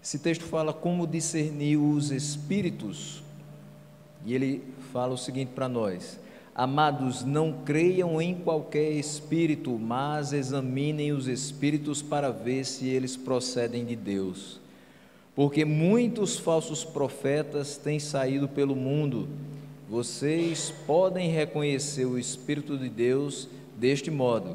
Esse texto fala como discernir os espíritos, e ele fala o seguinte para nós: amados, não creiam em qualquer espírito, mas examinem os espíritos para ver se eles procedem de Deus, porque muitos falsos profetas têm saído pelo mundo. Vocês podem reconhecer o Espírito de Deus deste modo: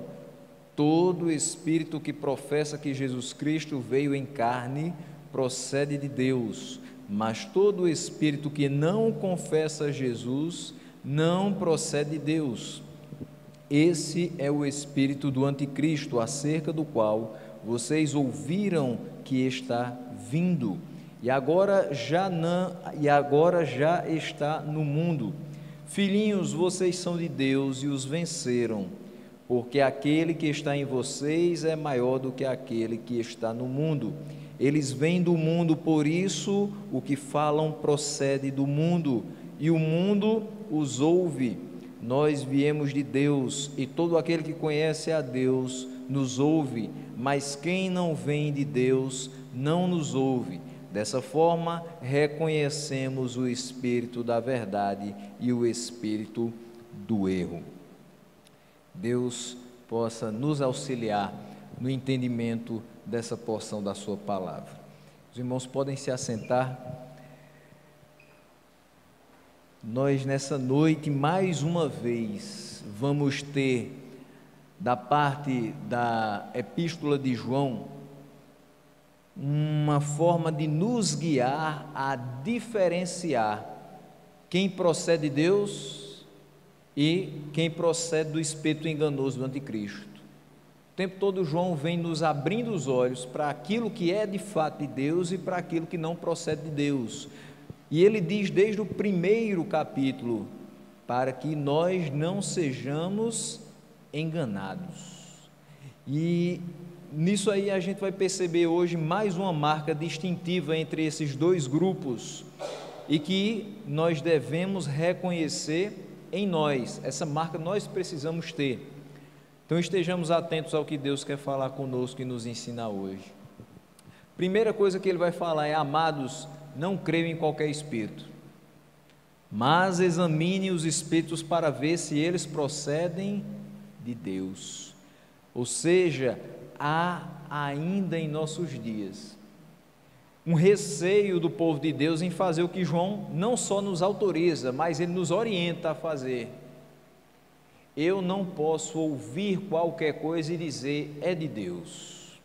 todo espírito que professa que Jesus Cristo veio em carne procede de Deus, mas todo espírito que não confessa Jesus não procede de Deus. Esse é o espírito do anticristo, acerca do qual vocês ouviram que está vindo, e agora já está no mundo. Filhinhos, vocês são de Deus e os venceram, porque aquele que está em vocês é maior do que aquele que está no mundo. Eles vêm do mundo, por isso o que falam procede do mundo, e o mundo os ouve. Nós viemos de Deus, e todo aquele que conhece a Deus nos ouve, mas quem não vem de Deus não nos ouve. Dessa forma, reconhecemos o espírito da verdade e o espírito do erro. Deus possa nos auxiliar no entendimento dessa porção da sua palavra. Os irmãos podem se assentar. Nós nessa noite, mais uma vez, vamos ter da parte da Epístola de João uma forma de nos guiar a diferenciar quem procede de Deus e quem procede do espírito enganoso do anticristo. O tempo todo João vem nos abrindo os olhos para aquilo que é de fato de Deus e para aquilo que não procede de Deus. E ele diz desde o primeiro capítulo, para que nós não sejamos enganados. E nisso aí a gente vai perceber hoje mais uma marca distintiva entre esses dois grupos, e que nós devemos reconhecer em nós. Essa marca nós precisamos ter. Então estejamos atentos ao que Deus quer falar conosco e nos ensinar hoje. Primeira coisa que ele vai falar é: amados, não creio em qualquer espírito, mas examine os espíritos para ver se eles procedem de Deus. Ou seja, há ainda em nossos dias um receio do povo de Deus em fazer o que João não só nos autoriza, mas ele nos orienta a fazer. Eu não posso ouvir qualquer coisa e dizer é de Deus.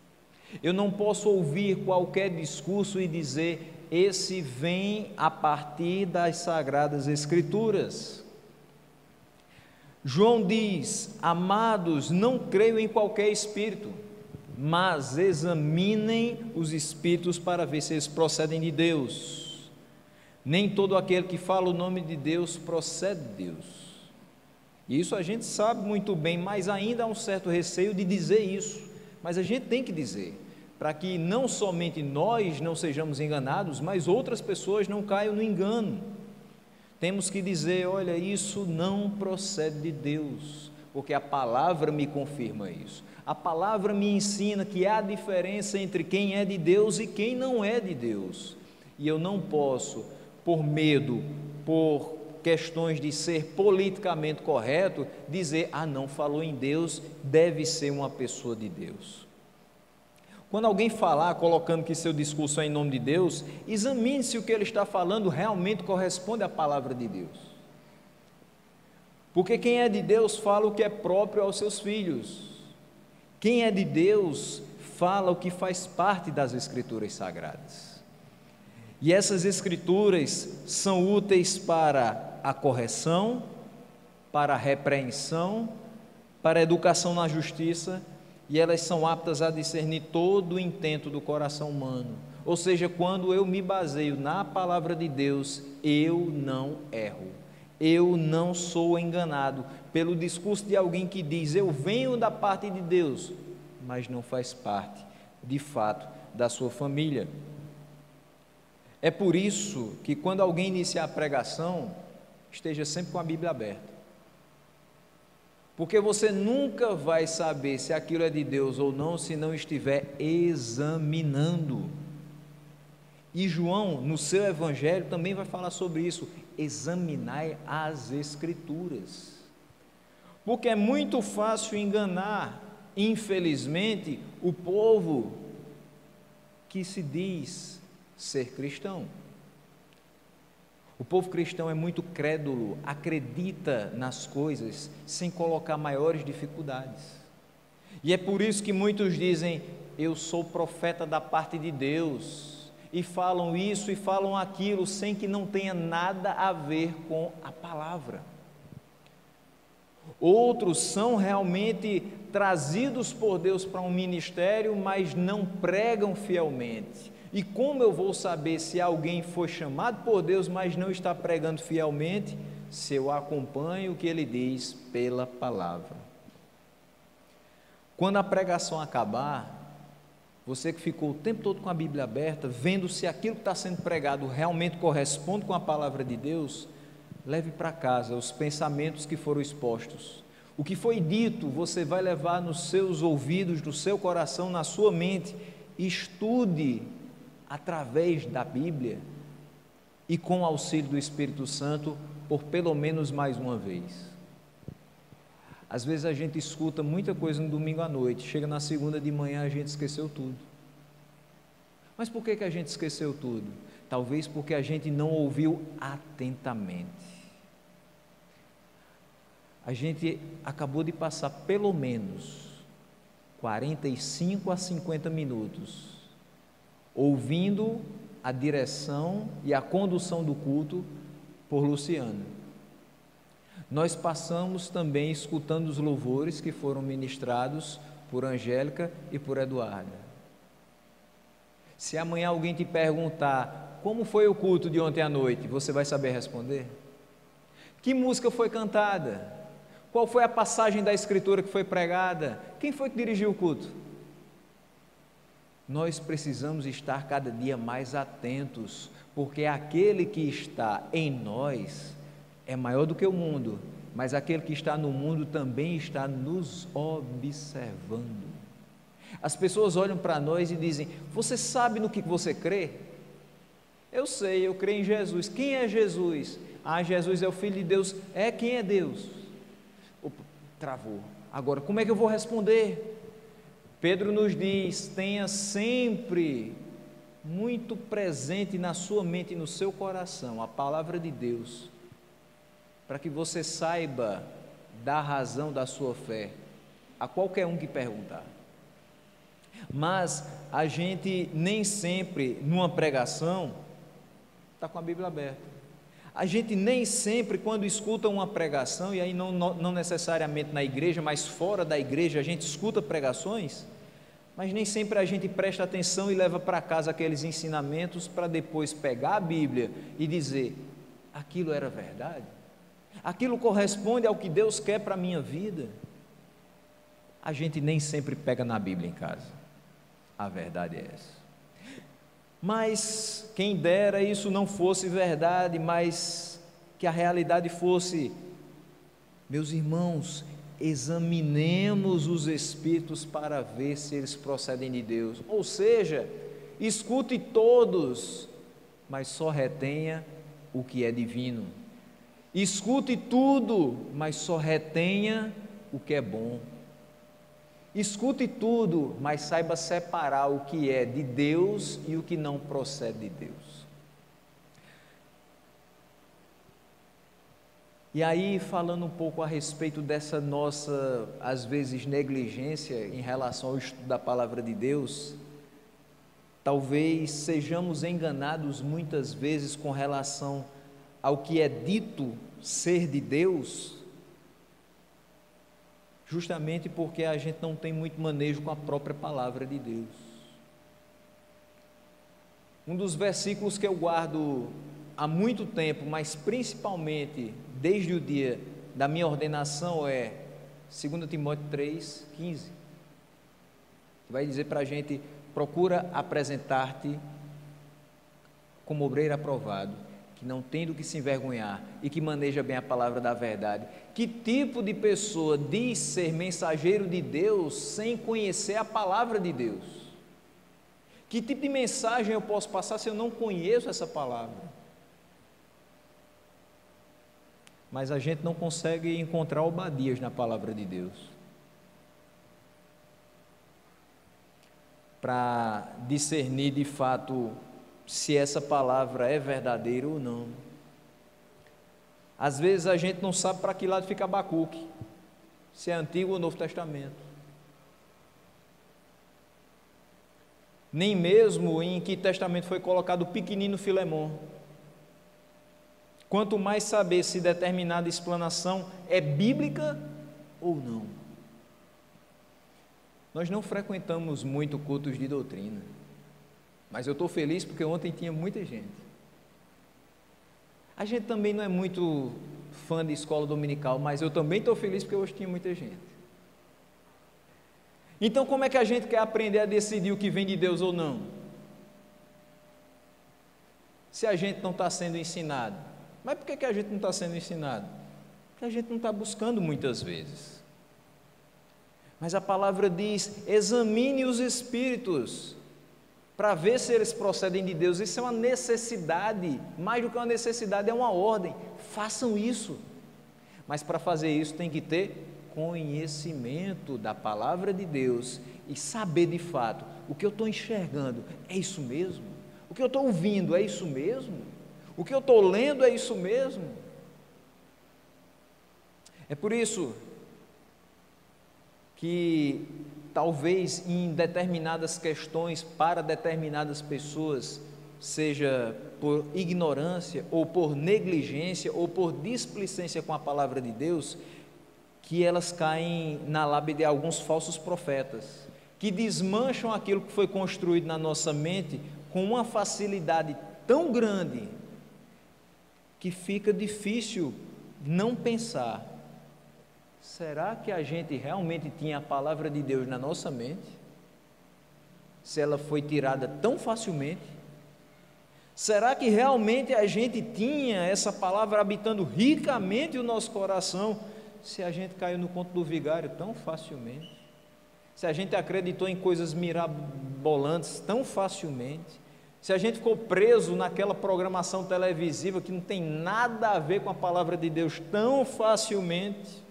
Eu não posso ouvir qualquer discurso e dizer esse vem a partir das Sagradas Escrituras. João diz: amados, não creio em qualquer espírito, mas examinem os espíritos para ver se eles procedem de Deus. Nem todo aquele que fala o nome de Deus procede de Deus. Isso a gente sabe muito bem, mas ainda há um certo receio de dizer isso. Mas a gente tem que dizer, para que não somente nós não sejamos enganados, mas outras pessoas não caiam no engano. Temos que dizer: olha, isso não procede de Deus, porque a palavra me confirma isso. A palavra me ensina que há diferença entre quem é de Deus e quem não é de Deus. E eu não posso, por medo, por questões de ser politicamente correto, dizer: ah, não, falou em Deus, deve ser uma pessoa de Deus. Quando alguém falar colocando que seu discurso é em nome de Deus, examine se o que ele está falando realmente corresponde à palavra de Deus. Porque quem é de Deus fala o que é próprio aos seus filhos. Quem é de Deus fala o que faz parte das Escrituras Sagradas. E essas Escrituras são úteis para a correção, para a repreensão, para a educação na justiça, e elas são aptas a discernir todo o intento do coração humano. Ou seja, quando eu me baseio na palavra de Deus, eu não erro, eu não sou enganado pelo discurso de alguém que diz: eu venho da parte de Deus, mas não faz parte, de fato, da sua família. É por isso que quando alguém iniciar a pregação, esteja sempre com a Bíblia aberta. Porque você nunca vai saber se aquilo é de Deus ou não, se não estiver examinando. E João, no seu evangelho, também vai falar sobre isso: examinai as Escrituras. Porque é muito fácil enganar, infelizmente, o povo que se diz ser cristão. O povo cristão é muito crédulo, acredita nas coisas sem colocar maiores dificuldades. E é por isso que muitos dizem: eu sou profeta da parte de Deus, e falam isso e falam aquilo sem que não tenha nada a ver com a palavra. Outros são realmente trazidos por Deus para um ministério, mas não pregam fielmente. E como eu vou saber se alguém foi chamado por Deus, mas não está pregando fielmente? Se eu acompanho o que ele diz pela palavra. Quando a pregação acabar, você que ficou o tempo todo com a Bíblia aberta, vendo se aquilo que está sendo pregado realmente corresponde com a palavra de Deus, leve para casa os pensamentos que foram expostos. O que foi dito, você vai levar nos seus ouvidos, no seu coração, na sua mente. Estude através da Bíblia e com o auxílio do Espírito Santo por pelo menos mais uma vez. Às vezes a gente escuta muita coisa no domingo à noite, chega na segunda de manhã a gente esqueceu tudo. Mas por que a gente esqueceu tudo? Talvez porque a gente não ouviu atentamente. A gente acabou de passar pelo menos 45 a 50 minutos ouvindo a direção e a condução do culto por Luciano. Nós passamos também escutando os louvores que foram ministrados por Angélica e por Eduarda. Se amanhã alguém te perguntar como foi o culto de ontem à noite, você vai saber responder? Que música foi cantada? Qual foi a passagem da Escritura que foi pregada? Quem foi que dirigiu o culto? Nós precisamos estar cada dia mais atentos, porque aquele que está em nós é maior do que o mundo, mas aquele que está no mundo também está nos observando. As pessoas olham para nós e dizem: você sabe no que você crê? Eu sei, eu creio em Jesus. Quem é Jesus? Ah, Jesus é o Filho de Deus. É, quem é Deus? Opa, travou. Agora, como é que eu vou responder? Pedro nos diz: tenha sempre muito presente na sua mente e no seu coração a palavra de Deus, para que você saiba dar razão da sua fé a qualquer um que perguntar. Mas a gente nem sempre, numa pregação, está com a Bíblia aberta. A gente nem sempre, quando escuta uma pregação, e aí não necessariamente na igreja, mas fora da igreja, a gente escuta pregações, mas nem sempre a gente presta atenção e leva para casa aqueles ensinamentos para depois pegar a Bíblia e dizer: aquilo era verdade? Aquilo corresponde ao que Deus quer para a minha vida? A gente nem sempre pega na Bíblia em casa, a verdade é essa. Mas quem dera isso não fosse verdade, mas que a realidade fosse: meus irmãos, examinemos os espíritos para ver se eles procedem de Deus. Ou seja, escute todos, mas só retenha o que é divino. Escute tudo, mas só retenha o que é bom. Escute tudo, mas saiba separar o que é de Deus e o que não procede de Deus. E aí, falando um pouco a respeito dessa nossa, às vezes, negligência em relação ao estudo da palavra de Deus, talvez sejamos enganados muitas vezes com relação ao que é dito ser de Deus, justamente porque a gente não tem muito manejo com a própria palavra de Deus. Um dos versículos que eu guardo há muito tempo, mas principalmente desde o dia da minha ordenação, é 2 Timóteo 3,15, que vai dizer para a gente: procura apresentar-te como obreiro aprovado, que não tem do que se envergonhar e que maneja bem a palavra da verdade. Que tipo de pessoa diz ser mensageiro de Deus sem conhecer a palavra de Deus? Que tipo de mensagem eu posso passar se eu não conheço essa palavra? Mas a gente não consegue encontrar albadias na palavra de Deus para discernir de fato se essa palavra é verdadeira ou não. Às vezes a gente não sabe para que lado fica Abacuque, se é Antigo ou Novo Testamento. Nem mesmo em que testamento foi colocado o pequenino Filemon. Quanto mais saber se determinada explanação é bíblica ou não. Nós não frequentamos muito cultos de doutrina, mas eu estou feliz porque ontem tinha muita gente. A gente também não é muito fã de escola dominical, mas eu também estou feliz porque hoje tinha muita gente. Então, como é que a gente quer aprender a decidir o que vem de Deus ou não? Se a gente não está sendo ensinado. Mas por que a gente não está sendo ensinado? Porque a gente não está buscando muitas vezes. Mas a palavra diz: examine os espíritos, para ver se eles procedem de Deus. Isso é uma necessidade, mais do que uma necessidade, é uma ordem. Façam isso. Mas para fazer isso tem que ter conhecimento da palavra de Deus e saber de fato, o que eu estou enxergando é isso mesmo? O que eu estou ouvindo é isso mesmo? O que eu estou lendo é isso mesmo? É por isso que talvez em determinadas questões, para determinadas pessoas, seja por ignorância, ou por negligência, ou por displicência com a palavra de Deus, que elas caem na lábia de alguns falsos profetas, que desmancham aquilo que foi construído na nossa mente com uma facilidade tão grande, que fica difícil não pensar: será que a gente realmente tinha a palavra de Deus na nossa mente? Se ela foi tirada tão facilmente? Será que realmente a gente tinha essa palavra habitando ricamente o nosso coração, se a gente caiu no conto do vigário tão facilmente? Se a gente acreditou em coisas mirabolantes tão facilmente? Se a gente ficou preso naquela programação televisiva que não tem nada a ver com a palavra de Deus tão facilmente?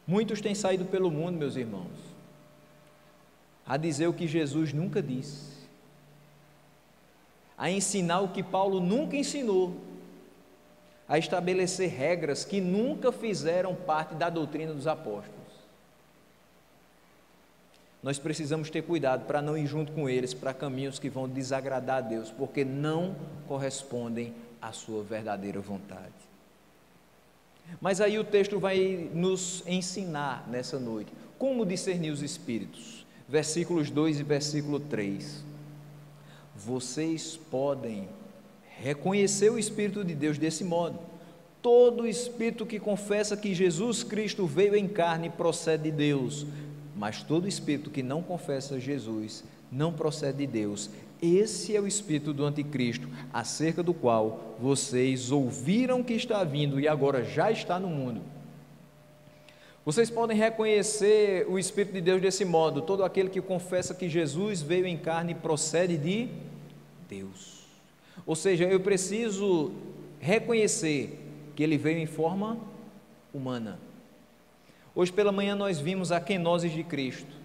Muitos têm saído pelo mundo, meus irmãos, a dizer o que Jesus nunca disse, a ensinar o que Paulo nunca ensinou, a estabelecer regras que nunca fizeram parte da doutrina dos apóstolos. Nós precisamos ter cuidado para não ir junto com eles para caminhos que vão desagradar a Deus, porque não correspondem à sua verdadeira vontade. Mas aí o texto vai nos ensinar nessa noite como discernir os espíritos. Versículos 2 e versículo 3. Vocês podem reconhecer o Espírito de Deus desse modo: todo espírito que confessa que Jesus Cristo veio em carne procede de Deus, mas todo espírito que não confessa Jesus não procede de Deus. Esse é o espírito do anticristo, acerca do qual vocês ouviram que está vindo e agora já está no mundo. Vocês podem reconhecer o Espírito de Deus desse modo: todo aquele que confessa que Jesus veio em carne procede de Deus. Ou seja, eu preciso reconhecer que ele veio em forma humana. Hoje pela manhã nós vimos a kenosis de Cristo.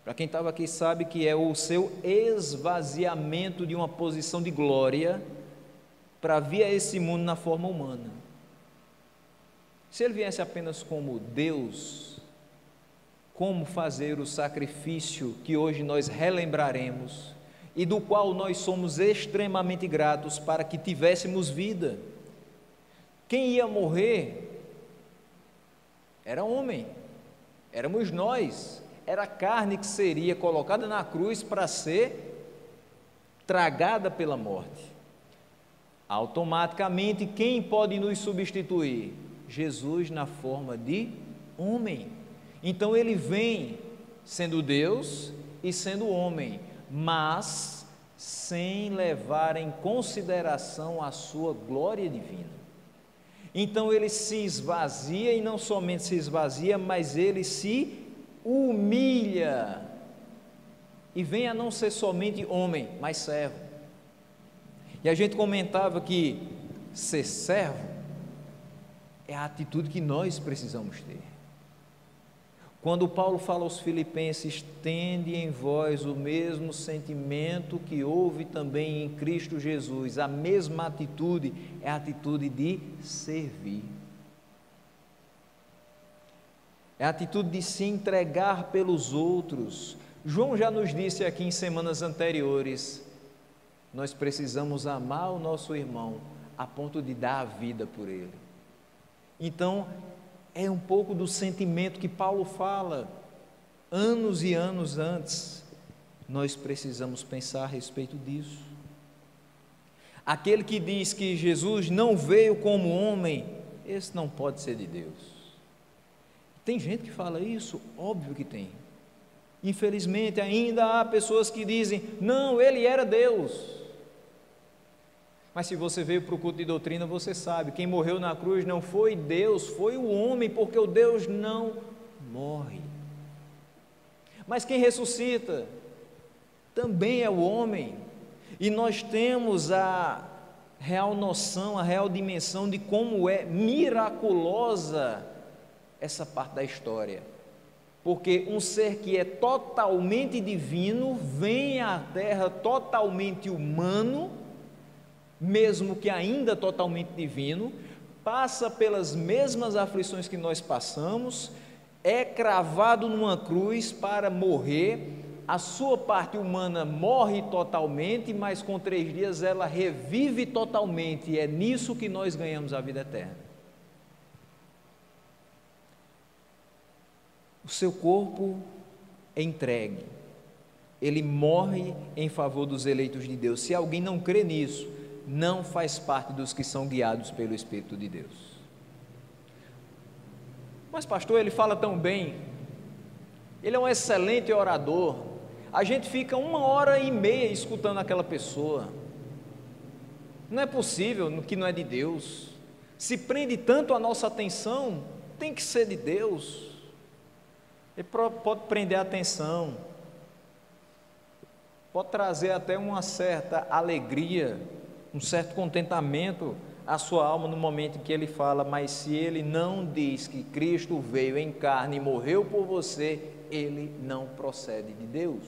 Para quem estava aqui sabe que é o seu esvaziamento de uma posição de glória para vir a esse mundo na forma humana. Se ele viesse apenas como Deus, como fazer o sacrifício que hoje nós relembraremos e do qual nós somos extremamente gratos para que tivéssemos vida? Quem ia morrer era homem, éramos nós, era a carne que seria colocada na cruz para ser tragada pela morte. Automaticamente, quem pode nos substituir? Jesus na forma de homem. Então ele vem sendo Deus e sendo homem, mas sem levar em consideração a sua glória divina. Então ele se esvazia, e não somente se esvazia, mas ele se humilha. e venha a não ser somente homem, mas servo. E a gente comentava que ser servo é a atitude que nós precisamos ter. Quando Paulo fala aos Filipenses, tende em vós o mesmo sentimento que houve também em Cristo Jesus, a mesma atitude é a atitude de servir. É a atitude de se entregar pelos outros. João já nos disse aqui em semanas anteriores, nós precisamos amar o nosso irmão a ponto de dar a vida por ele. Então, é um pouco do sentimento que Paulo fala, anos e anos antes, nós precisamos pensar a respeito disso. Aquele que diz que Jesus não veio como homem, esse não pode ser de Deus. Tem gente que fala isso? Óbvio que tem. Infelizmente, ainda há pessoas que dizem, não, ele era Deus. Mas se você veio para o culto de doutrina, você sabe, quem morreu na cruz não foi Deus, foi o homem, porque o Deus não morre. Mas quem ressuscita também é o homem, e nós temos a real noção, a real dimensão de como é miraculosa essa parte da história, porque um ser que é totalmente divino, vem à terra totalmente humano, mesmo que ainda totalmente divino, passa pelas mesmas aflições que nós passamos, é cravado numa cruz para morrer, a sua parte humana morre totalmente, mas com 3 dias ela revive totalmente, e é nisso que nós ganhamos a vida eterna. O seu corpo é entregue, ele morre em favor dos eleitos de Deus. Se alguém não crê nisso, não faz parte dos que são guiados pelo Espírito de Deus. Mas pastor, ele fala tão bem, ele é um excelente orador, a gente fica 1h30 escutando aquela pessoa, não é possível que não é de Deus, se prende tanto a nossa atenção, tem que ser de Deus. Ele pode prender a atenção, pode trazer até uma certa alegria, um certo contentamento à sua alma no momento em que ele fala, mas se ele não diz que Cristo veio em carne e morreu por você, ele não procede de Deus.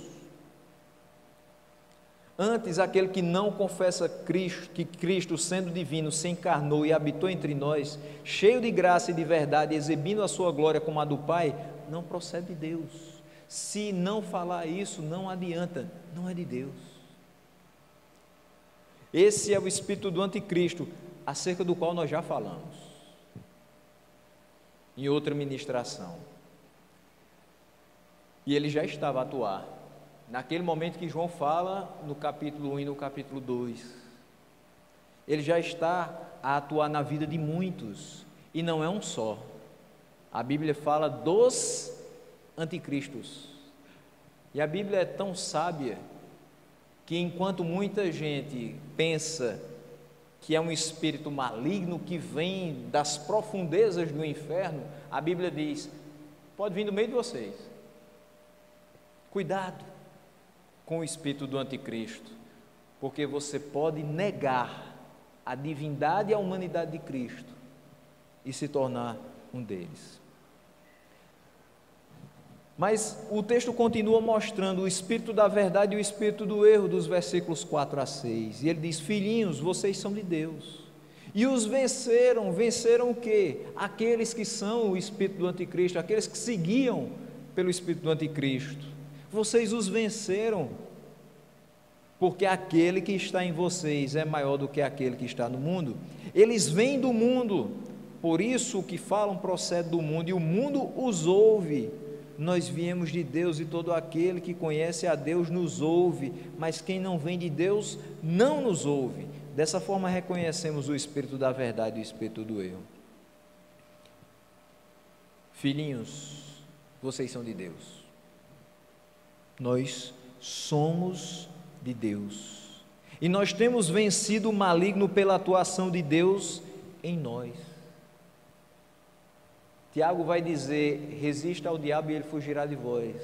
Antes, aquele que não confessa Cristo, que Cristo, sendo divino, se encarnou e habitou entre nós, cheio de graça e de verdade, exibindo a sua glória como a do Pai, não procede de Deus. Se não falar isso, não adianta, não é de Deus. Esse é o espírito do anticristo, acerca do qual nós já falamos em outra ministração, e ele já estava a atuar naquele momento que João fala no capítulo 1 e no capítulo 2, ele já está a atuar na vida de muitos, e não é um só. A Bíblia fala dos anticristos, e a Bíblia é tão sábia, que enquanto muita gente pensa que é um espírito maligno que vem das profundezas do inferno, a Bíblia diz, pode vir do meio de vocês, cuidado com o espírito do anticristo, porque você pode negar a divindade e a humanidade de Cristo e se tornar um deles. Mas o texto continua mostrando o espírito da verdade e o espírito do erro, dos versículos 4 a 6, e ele diz, filhinhos, vocês são de Deus, e os venceram o quê? Aqueles que são o espírito do anticristo, aqueles que seguiam pelo espírito do anticristo, vocês os venceram, porque aquele que está em vocês é maior do que aquele que está no mundo. Eles vêm do mundo, por isso o que falam procede do mundo, e o mundo os ouve. Nós viemos de Deus, e todo aquele que conhece a Deus nos ouve, mas quem não vem de Deus não nos ouve. Dessa forma reconhecemos o espírito da verdade e o espírito do erro. Filhinhos, vocês são de Deus, nós somos de Deus, e nós temos vencido o maligno pela atuação de Deus em nós. Tiago vai dizer, resista ao diabo e ele fugirá de vós.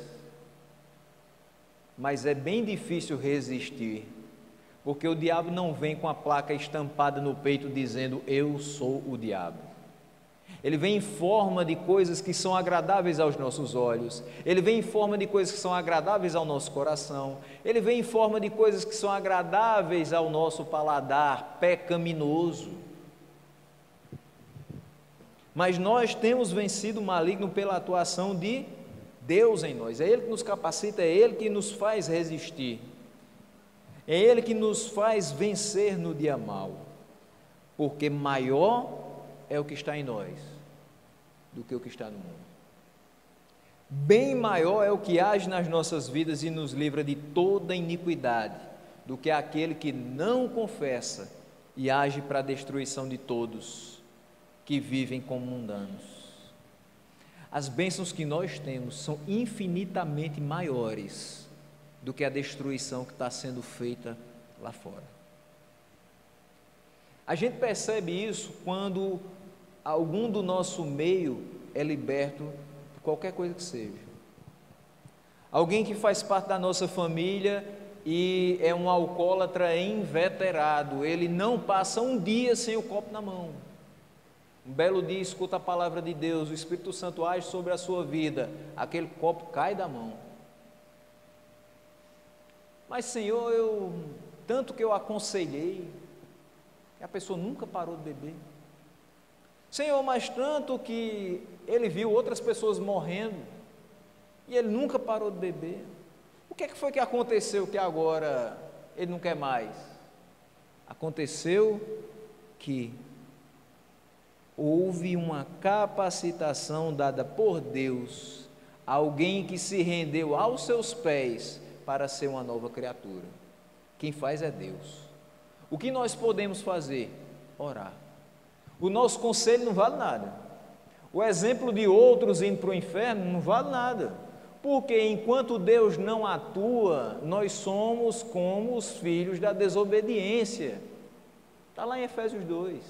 mas é bem difícil resistir, porque o diabo não vem com a placa estampada no peito dizendo eu sou o diabo. Ele vem em forma de coisas que são agradáveis aos nossos olhos, ele vem em forma de coisas que são agradáveis ao nosso coração, ele vem em forma de coisas que são agradáveis ao nosso paladar pecaminoso. Mas nós temos vencido o maligno pela atuação de Deus em nós, é Ele que nos capacita, é Ele que nos faz resistir, é Ele que nos faz vencer no dia mau, porque maior é o que está em nós do que o que está no mundo. Bem maior é o que age nas nossas vidas e nos livra de toda iniquidade do que aquele que não confessa e age para a destruição de todos que vivem como mundanos. As bênçãos que nós temos são infinitamente maiores do que a destruição que está sendo feita lá fora. A gente percebe isso quando algum do nosso meio é liberto de qualquer coisa que seja. Alguém que faz parte da nossa família e é um alcoólatra inveterado, ele não passa um dia sem o copo na mão. Um belo dia escuta a palavra de Deus, o Espírito Santo age sobre a sua vida, aquele copo cai da mão. Mas Senhor, tanto que eu aconselhei, que a pessoa nunca parou de beber. Senhor, mas tanto que ele viu outras pessoas morrendo e ele nunca parou de beber. O que foi que aconteceu que agora ele não quer mais? Aconteceu que houve uma capacitação dada por Deus a alguém que se rendeu aos seus pés para ser uma nova criatura. Quem faz é Deus. O que nós podemos fazer? Orar. O nosso conselho não vale nada. O exemplo de outros indo para o inferno não vale nada. Porque enquanto Deus não atua, nós somos como os filhos da desobediência. Está lá em Efésios 2.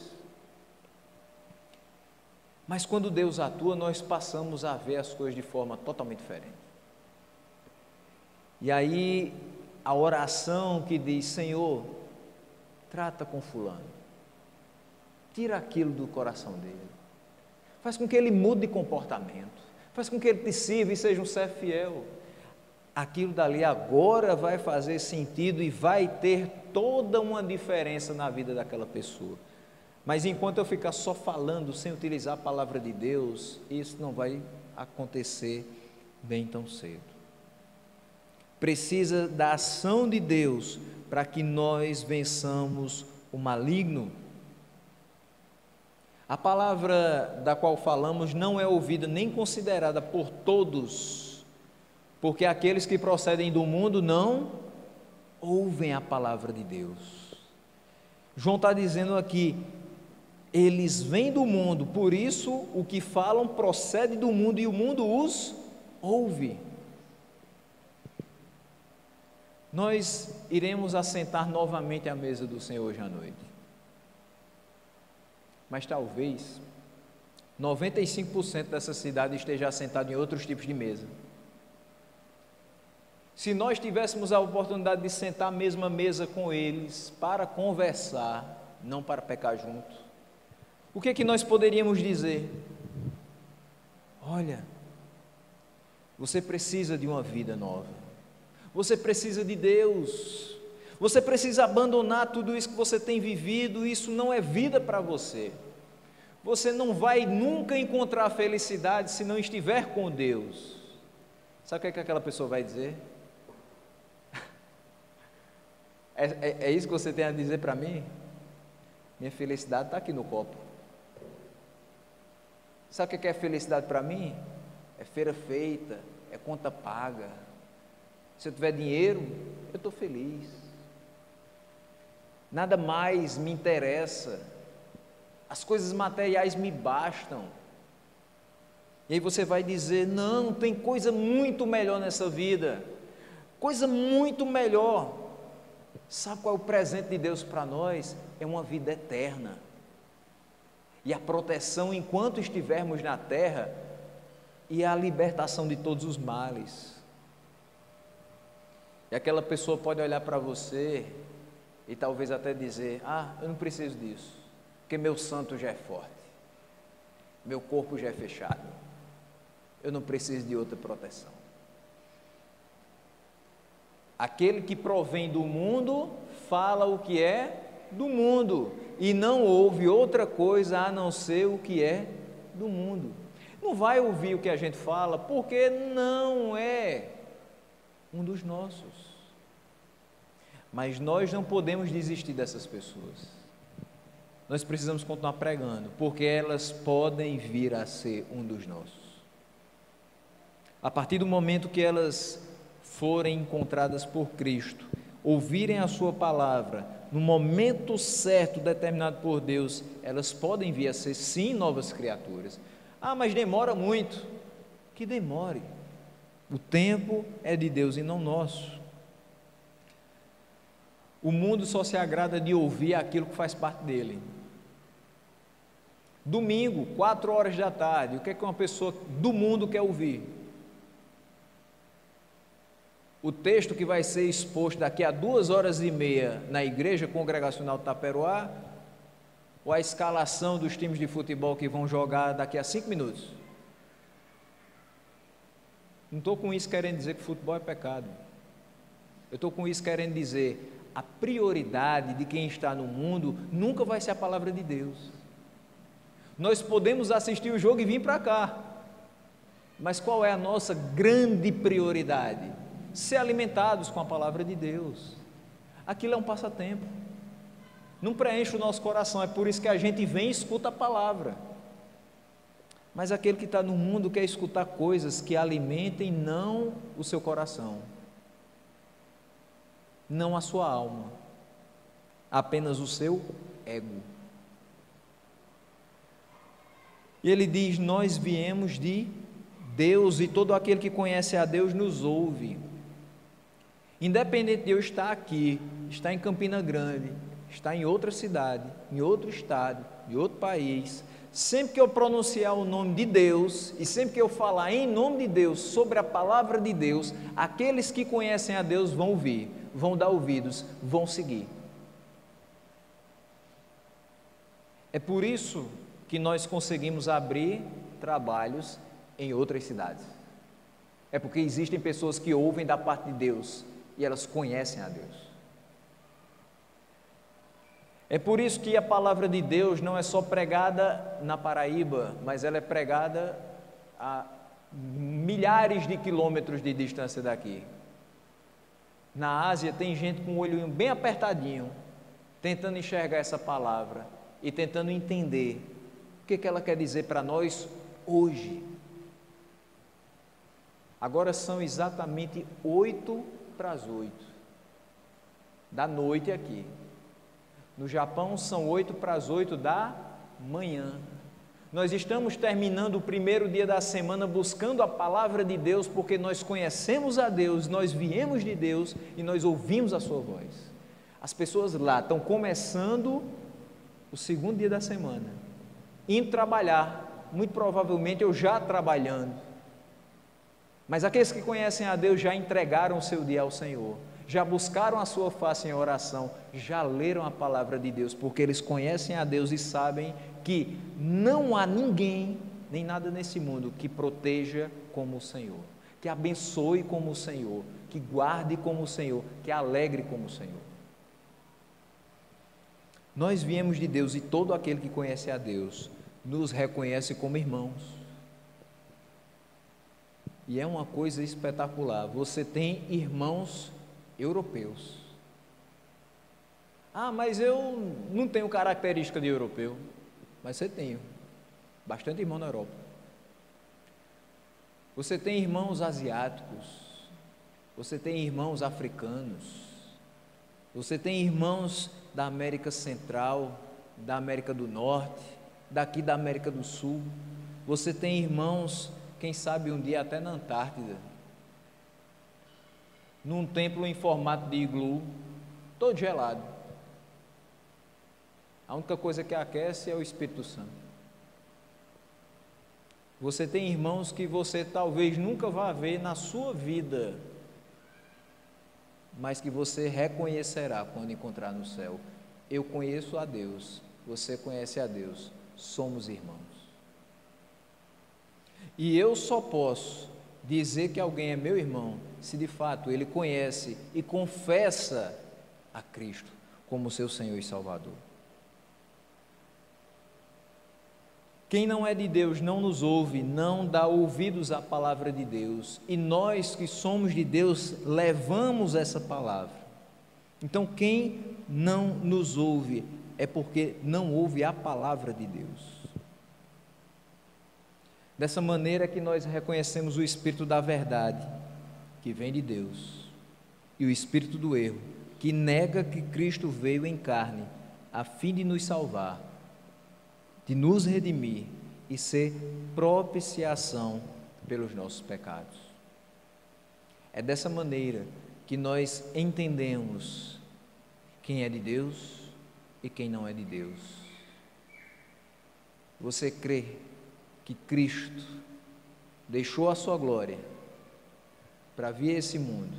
Mas quando Deus atua, nós passamos a ver as coisas de forma totalmente diferente. E aí, a oração que diz: Senhor, trata com fulano, tira aquilo do coração dele, faz com que ele mude de comportamento, faz com que ele te sirva e seja um servo fiel. Aquilo dali agora vai fazer sentido e vai ter toda uma diferença na vida daquela pessoa. Mas enquanto eu ficar só falando, sem utilizar a palavra de Deus, isso não vai acontecer bem tão cedo. Precisa da ação de Deus para que nós vençamos o maligno. A palavra da qual falamos não é ouvida nem considerada por todos, porque aqueles que procedem do mundo não ouvem a palavra de Deus. João está dizendo aqui, eles vêm do mundo, por isso o que falam procede do mundo e o mundo os ouve. Nós iremos assentar novamente à mesa do Senhor hoje à noite, mas talvez 95% dessa cidade esteja assentado em outros tipos de mesa. Se nós tivéssemos a oportunidade de sentar à mesma mesa com eles para conversar, não para pecar junto, o que é que nós poderíamos dizer? Olha, você precisa de uma vida nova. Você precisa de Deus, você precisa abandonar tudo isso que você tem vivido, isso não é vida para você. Você não vai nunca encontrar felicidade se não estiver com Deus. Sabe o que é que aquela pessoa vai dizer? É isso que você tem a dizer para mim? Minha felicidade está aqui no copo. Sabe o que é felicidade para mim? É feira feita, é conta paga. Se eu tiver dinheiro, eu estou feliz. Nada mais me interessa. As coisas materiais me bastam. E aí você vai dizer: não, tem coisa muito melhor nessa vida. Coisa muito melhor. Sabe qual é o presente de Deus para nós? É uma vida eterna. E a proteção enquanto estivermos na terra, e a libertação de todos os males. E aquela pessoa pode olhar para você e talvez até dizer: ah, eu não preciso disso, porque meu santo já é forte, meu corpo já é fechado, eu não preciso de outra proteção. Aquele que provém do mundo fala o que é do mundo e não ouve outra coisa a não ser o que é do mundo. Não vai ouvir o que a gente fala porque não é um dos nossos. Mas nós não podemos desistir dessas pessoas. Nós precisamos continuar pregando, porque elas podem vir a ser um dos nossos. A partir do momento que elas forem encontradas por Cristo, ouvirem a sua palavra, no momento certo determinado por Deus, elas podem vir a ser sim novas criaturas. Ah, mas demora muito. Que demore. O tempo é de Deus e não nosso. O mundo só se agrada de ouvir aquilo que faz parte dele. Domingo, 4 horas da tarde, o que é que uma pessoa do mundo quer ouvir? O texto que vai ser exposto daqui a 2h30 na Igreja Congregacional Taperoá, ou a escalação dos times de futebol que vão jogar daqui a 5 minutos? Não estou com isso querendo dizer que futebol é pecado. Eu estou com isso querendo dizer, a prioridade de quem está no mundo nunca vai ser a palavra de Deus. Nós podemos assistir o jogo e vir para cá, mas qual é a nossa grande prioridade? Ser alimentados com a palavra de Deus. Aquilo é um passatempo, não preenche o nosso coração, é por isso que a gente vem e escuta a palavra. Mas aquele que está no mundo quer escutar coisas que alimentem não o seu coração, não a sua alma, apenas o seu ego. E ele diz: nós viemos de Deus e todo aquele que conhece a Deus nos ouve. Independente de eu estar aqui, estar em Campina Grande, estar em outra cidade, em outro estado, em outro país, sempre que eu pronunciar o nome de Deus e sempre que eu falar em nome de Deus sobre a palavra de Deus, aqueles que conhecem a Deus vão ouvir, vão dar ouvidos, vão seguir. É por isso que nós conseguimos abrir trabalhos em outras cidades. É porque existem pessoas que ouvem da parte de Deus e elas conhecem a Deus. É por isso que a palavra de Deus não é só pregada na Paraíba, mas ela é pregada a milhares de quilômetros de distância daqui. Na Ásia tem gente com o olho bem apertadinho, tentando enxergar essa palavra e tentando entender o que ela quer dizer para nós hoje. Agora são exatamente 7:50 da noite aqui. No Japão são 7:08 da manhã. Nós estamos terminando o primeiro dia da semana buscando a palavra de Deus, porque nós conhecemos a Deus, nós viemos de Deus e nós ouvimos a sua voz. As pessoas lá estão começando o segundo dia da semana, indo trabalhar, muito provavelmente eu já trabalhando. Mas aqueles que conhecem a Deus já entregaram o seu dia ao Senhor, já buscaram a sua face em oração, já leram a palavra de Deus, porque eles conhecem a Deus e sabem que não há ninguém, nem nada nesse mundo que proteja como o Senhor, que abençoe como o Senhor, que guarde como o Senhor, que alegre como o Senhor. Nós viemos de Deus e todo aquele que conhece a Deus nos reconhece como irmãos. E é uma coisa espetacular, você tem irmãos europeus. Ah, mas eu não tenho característica de europeu. Mas você tem bastante irmão na Europa. Você tem irmãos asiáticos, você tem irmãos africanos, você tem irmãos da América Central, da América do Norte, daqui da América do Sul, você tem irmãos, quem sabe um dia até na Antártida, num templo em formato de iglu, todo gelado. A única coisa que aquece é o Espírito Santo. Você tem irmãos que você talvez nunca vá ver na sua vida, mas que você reconhecerá quando encontrar no céu. Eu conheço a Deus, você conhece a Deus, somos irmãos. E eu só posso dizer que alguém é meu irmão se de fato ele conhece e confessa a Cristo como seu Senhor e Salvador. Quem não é de Deus não nos ouve, não dá ouvidos à palavra de Deus. E nós que somos de Deus levamos essa palavra. Então, quem não nos ouve é porque não ouve a palavra de Deus. Dessa maneira que nós reconhecemos o espírito da verdade, que vem de Deus, e o espírito do erro, que nega que Cristo veio em carne, a fim de nos salvar, de nos redimir e ser propiciação pelos nossos pecados. É dessa maneira que nós entendemos quem é de Deus e quem não é de Deus. Você crê que Cristo deixou a sua glória para vir a esse mundo,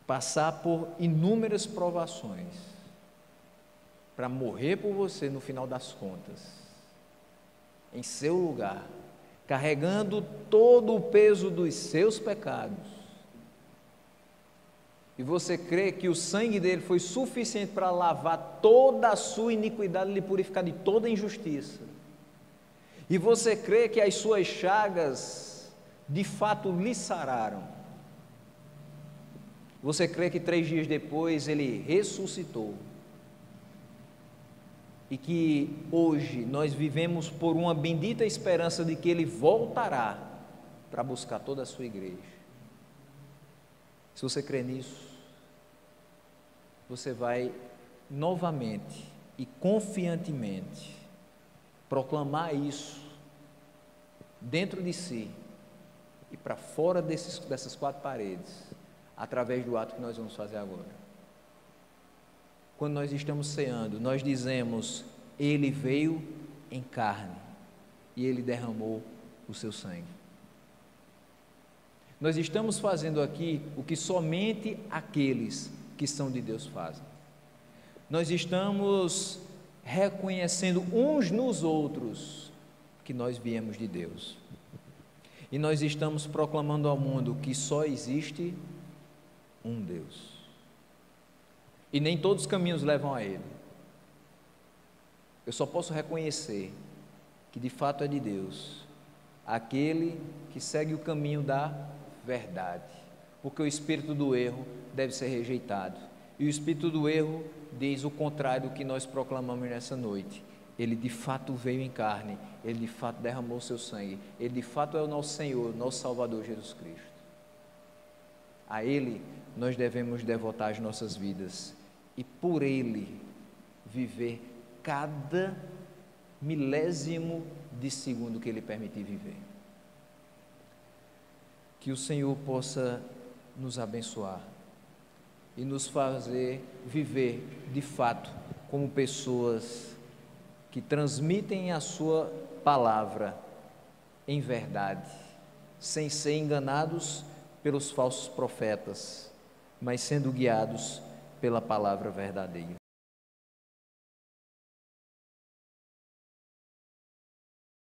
passar por inúmeras provações, para morrer por você no final das contas, em seu lugar, carregando todo o peso dos seus pecados, e você crê que o sangue dele foi suficiente para lavar toda a sua iniquidade e lhe purificar de toda injustiça, e você crê que as suas chagas de fato lhe sararam, você crê que 3 dias depois ele ressuscitou, e que hoje nós vivemos por uma bendita esperança de que ele voltará para buscar toda a sua igreja. Se você crê nisso, você vai novamente e confiantemente proclamar isso dentro de si e para fora dessas 4 paredes, através do ato que nós vamos fazer agora. Quando nós estamos ceando, nós dizemos: ele veio em carne e ele derramou o seu sangue. Nós estamos fazendo aqui o que somente aqueles que são de Deus fazem. Nós estamos reconhecendo uns nos outros que nós viemos de Deus. E nós estamos proclamando ao mundo que só existe um Deus. E nem todos os caminhos levam a Ele. Eu só posso reconhecer que de fato é de Deus aquele que segue o caminho da verdade, porque o espírito do erro deve ser rejeitado, e o espírito do erro diz o contrário do que nós proclamamos nessa noite. Ele de fato veio em carne, ele de fato derramou o seu sangue, ele de fato é o nosso Senhor, nosso Salvador Jesus Cristo. A Ele nós devemos devotar as nossas vidas e por Ele viver cada milésimo de segundo que Ele permitir viver. Que o Senhor possa nos abençoar e nos fazer viver de fato como pessoas que transmitem a sua palavra em verdade, sem ser enganados pelos falsos profetas, mas sendo guiados pela palavra verdadeira.